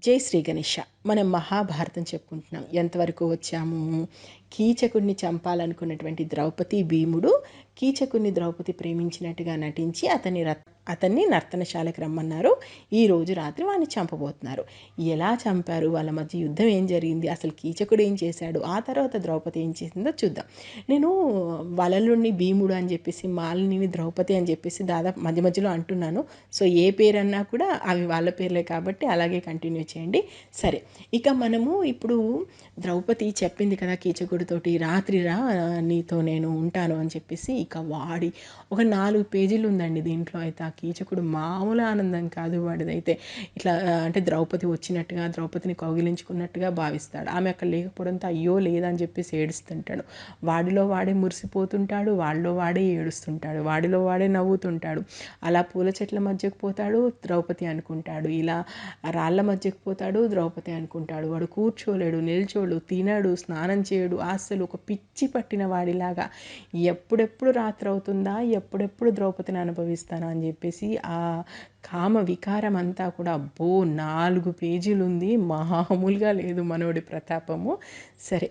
జై శ్రీ గణేష. మనం మహాభారతం చెప్పుకుంటున్నాం. ఎంతవరకు వచ్చాము? కీచకుడిని చంపాలనుకున్నటువంటి ద్రౌపది భీముడు కీచకుడిని ద్రౌపది ప్రేమించినట్టుగా నటించి అతన్ని నర్తనశాలకు రమ్మన్నారు. ఈరోజు రాత్రి వాడిని చంపబోతున్నారు. ఎలా చంపారు? వాళ్ళ మధ్య యుద్ధం ఏం జరిగింది? అసలు కీచకుడు ఏం చేశాడు? ఆ తర్వాత ద్రౌపది ఏం చేసిందో చూద్దాం. నేను వలలుని భీముడు అని చెప్పేసి, మాలిని ద్రౌపది అని చెప్పేసి దాదాపు మధ్య మధ్యలో అంటున్నాను. సో ఏ పేరన్నా కూడా అవి వాళ్ళ పేర్లే కాబట్టి అలాగే కంటిన్యూ చేయండి. సరే, ఇక మనము ఇప్పుడు ద్రౌపది చెప్పింది కదా కీచకుడితోటి, రాత్రి రా, నీతో నేను ఉంటాను అని చెప్పేసి. ఇక వాడి ఒక 4 పేజీలు ఉందండి దీంట్లో అయితే. ఆ కీచకుడు మామూలు ఆనందం కాదు వాడిదైతే. ఇట్లా అంటే ద్రౌపది వచ్చినట్టుగా, ద్రౌపదిని కౌగిలించుకున్నట్టుగా భావిస్తాడు. ఆమె అక్కడ లేకపోవడంతో అయ్యో లేదని చెప్పేసి ఏడుస్తుంటాడు. వాడిలో వాడే మురిసిపోతుంటాడు, వాడిలో వాడే ఏడుస్తుంటాడు, వాడిలో వాడే నవ్వుతుంటాడు. అలా పూల చెట్ల మధ్యకు పోతాడు, ద్రౌపది అనుకుంటాడు. ఇలా రాళ్ళ మధ్యకు పోతాడు, ద్రౌపది అనుకుంటాడు. వాడు కూర్చోలేడు, నిల్చోడు, తినడు, స్నానం చేయడు. అసలు ఒక పిచ్చి పట్టిన వాడిలాగా ఎప్పుడెప్పుడు రాత్రి అవుతుందా, ఎప్పుడెప్పుడు ద్రౌపదిని అనుభవిస్తాను అని చెప్పేసి ఆ కామ వికారం అంతా కూడా. అబ్బో 4 పేజీలు ఉంది, మామూలుగా లేదు మనోడి ప్రతాపము. సరే,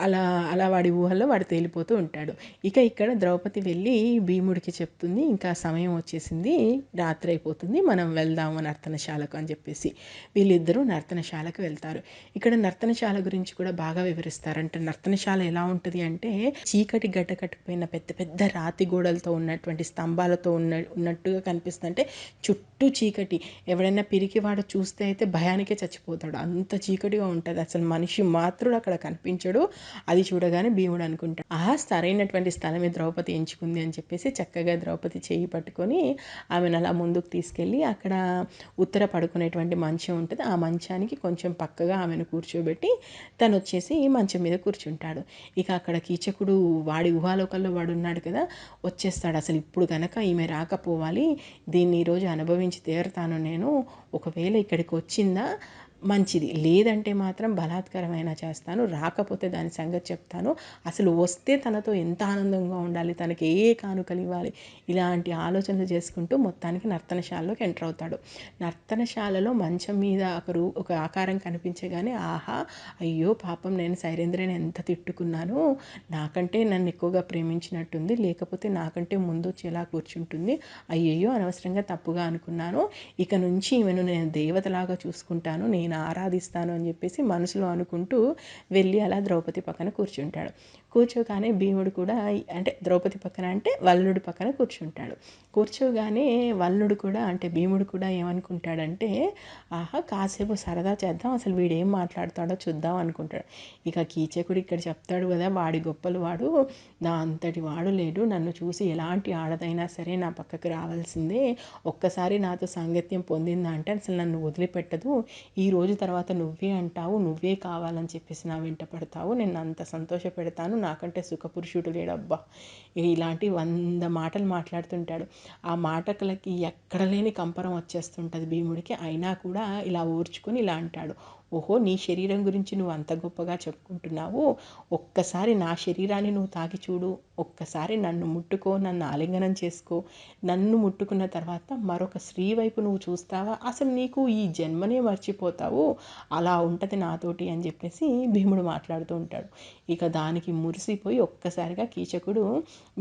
అలా అలా వాడి ఊహల్లో వాడు తేలిపోతూ ఉంటాడు. ఇక ఇక్కడ ద్రౌపది వెళ్ళి భీముడికి చెప్తుంది, ఇంకా సమయం వచ్చేసింది, రాత్రి అయిపోతుంది, మనం వెళ్దాము నర్తనశాలకు అని చెప్పేసి. వీళ్ళిద్దరూ నర్తనశాలకు వెళ్తారు. ఇక్కడ నర్తనశాల గురించి కూడా బాగా వివరిస్తారు. అంటే నర్తనశాల ఎలా ఉంటుంది అంటే, చీకటి గడ్డ కట్టుకుపోయిన పెద్ద పెద్ద రాతి గోడలతో ఉన్నటువంటి స్తంభాలతో ఉన్నట్టుగా కనిపిస్తుంది. అంటే చుట్టూ చీకటి. ఎవడైనా పిరికివాడు చూస్తే అయితే భయానికే చచ్చిపోతాడు, అంత చీకటిగా ఉంటుంది. అసలు మనిషి మాత్రుడు అక్కడ కనిపించడు. అది చూడగానే భీముడు అనుకుంటాడు, సరైనటువంటి స్థలమే ద్రౌపది ఎంచుకుంది అని చెప్పేసి చక్కగా ద్రౌపది చేయి పట్టుకొని ఆమెను అలా ముందుకు తీసుకెళ్ళి అక్కడ ఉత్తర పడుకునేటువంటి మంచం ఉంటుంది. ఆ మంచానికి కొంచెం పక్కగా ఆమెను కూర్చోబెట్టి తను వచ్చేసి మంచం మీద కూర్చుంటాడు. ఇక అక్కడ కీచకుడు వాడి ఊహాలోకంలో వాడు ఉన్నాడు కదా, వచ్చేస్తాడు. అసలు ఇప్పుడు కనుక ఈమె రాకపోవాలి, దీన్ని ఈరోజు అనుభవించి తీరుతాను నేను. ఒకవేళ ఇక్కడికి వచ్చిందా మంచిది, లేదంటే మాత్రం బలాత్కారమైనా చేస్తాను, రాకపోతే దాని సంగతి చెప్తాను. అసలు వస్తే తనతో ఎంత ఆనందంగా ఉండాలి, తనకి ఏ కానుకలు ఇవ్వాలి, ఇలాంటి ఆలోచనలు చేసుకుంటూ మొత్తానికి నర్తనశాలలోకి ఎంటర్ అవుతాడు. నర్తనశాలలో మంచం మీద ఒక ఆకారం కనిపించగానే ఆహా, అయ్యో పాపం, నేను సైరేంద్రని ఎంత తిట్టుకున్నాను, నాకంటే నన్ను ఎక్కువగా ప్రేమించినట్టుంది, లేకపోతే నాకంటే ముందు వచ్చి ఎలా కూర్చుంటుంది, అయ్యయ్యో అనవసరంగా తప్పుగా అనుకున్నాను, ఇక నుంచి ఈమెను నేను దేవతలాగా చూసుకుంటాను, నేను ఆరాధిస్తాను అని చెప్పేసి మనసులో అనుకుంటూ వెళ్ళి అలా ద్రౌపది పక్కన కూర్చుంటాడు. కూర్చోగానే భీముడు కూడా, అంటే ద్రౌపది పక్కన అంటే వల్లుడి పక్కన కూర్చుంటాడు. కూర్చోగానే వల్లుడు కూడా, అంటే భీముడు కూడా ఏమనుకుంటాడంటే, ఆహా కాసేపు సరదా చేద్దాం, అసలు వీడేం మాట్లాడతాడో చూద్దాం అనుకుంటాడు. ఇక కీచకుడు ఇక్కడ చెప్తాడు కదా, వాడి గొప్పలు వాడు, నా అంతటి వాడు లేడు, నన్ను చూసి ఎలాంటి ఆడదైనా సరే నా పక్కకు రావాల్సిందే, ఒక్కసారి నాతో సాంగత్యం పొందిందంటే అసలు నన్ను వదిలిపెట్టదు, ఈ రోజు తర్వాత నువ్వే అంటావు, నువ్వే కావాలని చెప్పేసి నా వెంట పడతావు, నేను అంత సంతోష పెడతాను, నాకంటే సుఖపురుషుడు లేడబ్బా. ఇలాంటి 100 మాటలు మాట్లాడుతుంటాడు. ఆ మాటలకి ఎక్కడ లేని కంపరం వచ్చేస్తుంటుంది భీముడికి. అయినా కూడా ఇలా ఓర్చుకొని ఇలా అంటాడు, ఓహో నీ శరీరం గురించి నువ్వు అంత గొప్పగా చెప్పుకుంటున్నావు, ఒక్కసారి నా శరీరాన్ని నువ్వు తాకి చూడు, ఒక్కసారి నన్ను ముట్టుకో, నన్ను ఆలింగనం చేసుకో, నన్ను ముట్టుకున్న తర్వాత మరొక స్త్రీ వైపు నువ్వు చూస్తావా, అసలు నీకు ఈ జన్మనే మర్చిపోతావు, అలా ఉంటుంది నాతోటి అని చెప్పేసి భీముడు మాట్లాడుతూ ఉంటాడు. ఇక దానికి మురిసిపోయి ఒక్కసారిగా కీచకుడు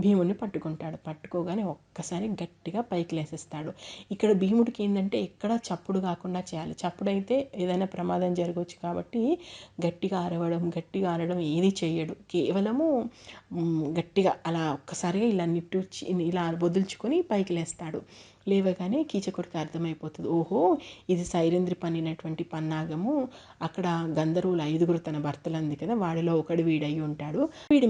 భీముడిని పట్టుకుంటాడు. పట్టుకోగానే ఒక్కసారి గట్టిగా పైకి లేసేస్తాడు. ఇక్కడ భీముడికి ఏంటంటే ఎక్కడ చప్పుడు కాకుండా చేయాలి, చప్పుడైతే ఏదైనా ప్రమాదం జరగవచ్చు కాబట్టి గట్టిగా అరవడం, గట్టిగా అనడం ఏది చేయడు. కేవలము గట్టిగా అలా ఒక్కసారిగా ఇలా నిట్టూర్చి ఇలా వదుల్చుకొని పైకి లేస్తాడు. లేవగానే కీచకుడికి అర్థమైపోతుంది, ఓహో ఇది సైరేంద్రి పన్నినటువంటి పన్నాగము, అక్కడ గంధర్వులు 5గురు తన భర్తలు అంది కదా, వాడిలో ఒకడు వీడయి ఉంటాడు, వీడి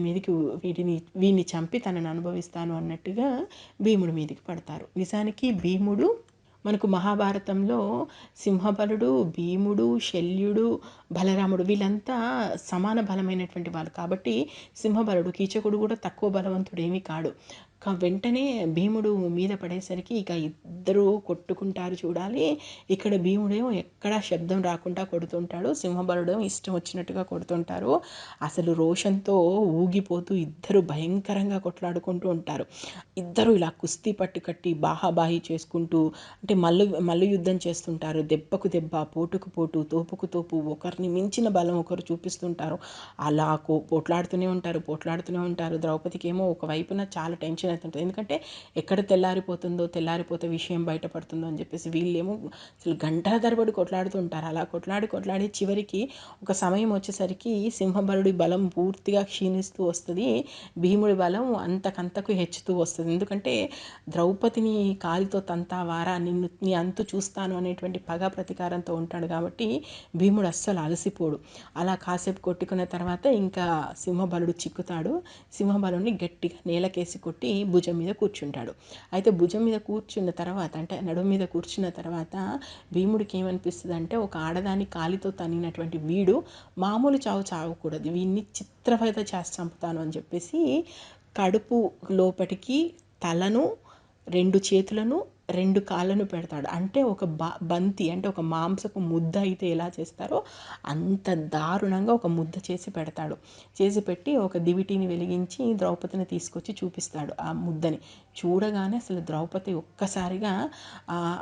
మీదికి వీడిని చంపి తనను అనుభవిస్తాను అన్నట్టుగా భీముడి మీదికి పడతారు. నిజానికి భీముడు మనకు మహాభారతంలో సింహబలుడు, భీముడు, శల్యుడు, బలరాముడు వీళ్ళంతా సమాన బలమైనటువంటి వాళ్ళు కాబట్టి సింహబలుడు, కీచకుడు కూడా తక్కువ బలవంతుడు ఏమీ కాడు. వెంటనే భీముడు మీద పడేసరికి ఇక ఇద్దరు కొట్టుకుంటారు చూడాలి. ఇక్కడ భీముడేమో ఎక్కడా శబ్దం రాకుండా కొడుతుంటాడు, సింహబలుడేమో ఇష్టం వచ్చినట్టుగా కొడుతుంటారు. అసలు రోషంతో ఊగిపోతూ ఇద్దరు భయంకరంగా కొట్లాడుకుంటూ ఉంటారు. ఇద్దరు ఇలా కుస్తీ పట్టు కట్టి బాహాబాహి చేసుకుంటూ, అంటే మల్లు యుద్ధం చేస్తుంటారు. దెబ్బకు దెబ్బ, పోటుకు పోటు, తోపుకు తోపు, ఒకరిని మించిన బలం ఒకరు చూపిస్తుంటారు. అలా పోట్లాడుతూనే ఉంటారు. ద్రౌపదికి ఏమో ఒకవైపున చాలా టెన్షన్ అవుతుంటుంది. ఎందుకంటే ఎక్కడ తెల్లారిపోతే విషయం బయటపడుతుందో అని చెప్పేసి వీళ్ళేమో అసలు గంటల తరబడి కొట్లాడుతూ ఉంటారు. అలా కొట్లాడి చివరికి ఒక సమయం వచ్చేసరికి సింహబలుడి బలం పూర్తిగా క్షీణిస్తూ వస్తుంది, భీముడి బలం అంతకంతకు హెచ్చుతూ వస్తుంది. ఎందుకంటే ద్రౌపదిని కాలితో తంతావారా, నీ అంతు చూస్తాను అనేటువంటి పగ ప్రతీకారంతో ఉంటాడు కాబట్టి భీముడు అస్సలు అలసిపోడు. అలా కాసేపు కొట్టుకున్న తర్వాత ఇంకా సింహబలుడు చిక్కుతాడు. సింహబలుడిని గట్టిగా నేలకేసి కొట్టి భుజం మీద కూర్చుంటాడు. అయితే భుజం మీద కూర్చున్న తర్వాత, అంటే నడుము మీద కూర్చున్న తర్వాత భీముడికి ఏమనిపిస్తుంది అంటే, ఒక ఆడదాన్ని కాలితో తన్నినటువంటి వీడు మామూలు చావకూడదు, వీడిని చిత్రవద చేసి చంపుతాను అని చెప్పేసి కడుపు లోపటికి తలను, 2 చేతులను, 2 కాళ్ళను పెడతాడు. అంటే ఒక బంతి, అంటే ఒక మాంసపు ముద్ద అయితే ఎలా చేస్తారో అంత దారుణంగా ఒక ముద్ద చేసి పెడతాడు. చేసి పెట్టి ఒక దివిటీని వెలిగించి ద్రౌపదిని తీసుకొచ్చి చూపిస్తాడు ఆ ముద్దని. చూడగానే అసలు ద్రౌపది ఒక్కసారిగా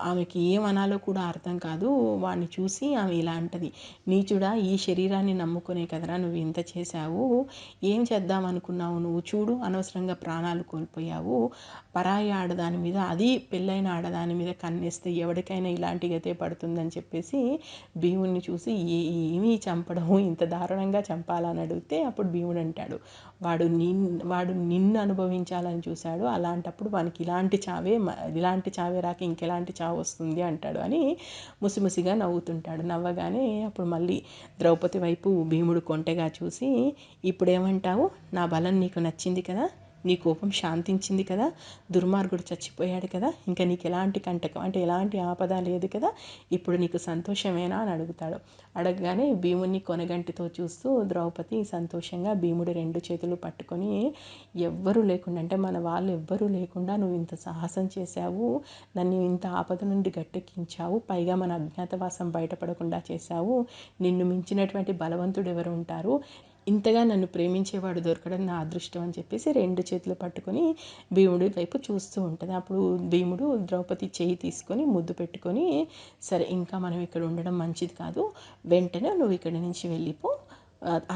ఆమెకి ఏమనాలో కూడా అర్థం కాదు. వాడిని చూసి ఆమె ఇలా అంటది, నీచుడా, ఈ శరీరాన్ని నమ్ముకునే కదరా నువ్వు ఇంత చేశావు, ఏం చేద్దాం అనుకున్నావు నువ్వు, చూడు అనవసరంగా ప్రాణాలు కోల్పోయావు, పరాయి ఆడదాని మీద, అది పెళ్ళైన ఆడదాని మీద కన్నేస్తే ఎవరికైనా ఇలాంటి గతే పడుతుందని చెప్పేసి భీముడిని చూసి ఏమీ చంపడము, ఇంత దారుణంగా చంపాలని అడిగితే అప్పుడు భీముడు అంటాడు, వాడు నిన్ను అనుభవించాలని చూశాడు, అలాంటప్పుడు వానికి ఇలాంటి చావే రాక ఇంకెలాంటి చావు వస్తుంది అంటాడు అని ముసిముసిగా నవ్వుతుంటాడు. నవ్వగానే అప్పుడు మళ్ళీ ద్రౌపది వైపు భీముడు కొంటెగా చూసి, ఇప్పుడేమంటావు, నా బలం నీకు నచ్చింది కదా, నీ కోపం శాంతించింది కదా, దుర్మార్గుడు చచ్చిపోయాడు కదా, ఇంకా నీకు ఎలాంటి కంటకం, అంటే ఎలాంటి ఆపద లేదు కదా, ఇప్పుడు నీకు సంతోషమేనా అని అడుగుతాడు. అడగగానే భీముడిని కొనగంటితో చూస్తూ ద్రౌపది సంతోషంగా భీముడి 2 చేతులు పట్టుకొని, ఎవ్వరూ లేకుండా, అంటే మన వాళ్ళు ఎవ్వరూ లేకుండా నువ్వు ఇంత సాహసం చేశావు, నన్ను ఇంత ఆపద నుండి గట్టెక్కించావు, పైగా మన అజ్ఞాతవాసం బయటపడకుండా చేశావు, నిన్ను మించినటువంటి బలవంతుడు ఎవరు ఉంటారు, ఇంతగా నన్ను ప్రేమించేవాడు దొరకడం నా అదృష్టం అని చెప్పేసి 2 చేతులు పట్టుకొని భీముడి వైపు చూస్తూ ఉంటుంది. అప్పుడు భీముడు ద్రౌపది చేయి తీసుకొని ముద్దు పెట్టుకొని, సరే ఇంకా మనం ఇక్కడ ఉండడం మంచిది కాదు, వెంటనే నువ్వు ఇక్కడి నుంచి వెళ్ళిపో,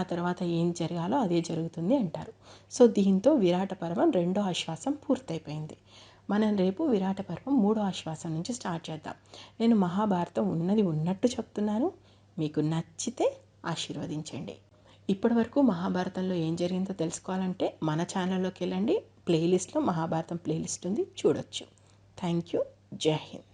ఆ తర్వాత ఏం జరగాలో అదే జరుగుతుంది అంటారు. సో దీంతో విరాట పర్వం 2వ ఆశ్వాసం పూర్తయిపోయింది. మనం రేపు విరాట పర్వం 3వ ఆశ్వాసం నుంచి స్టార్ట్ చేద్దాం. నేను మహాభారతం ఉన్నది ఉన్నట్టు చెప్తున్నాను, మీకు నచ్చితే ఆశీర్వదించండి. ఇప్పటి వరకు మహాభారతంలో ఏం జరిగిందో తెలుసుకోవాలంటే మన ఛానల్లోకి వెళ్ళండి, ప్లేలిస్ట్లో మహాభారతం ప్లేలిస్ట్ ఉంది, చూడొచ్చు. Thank you. జై హింద్.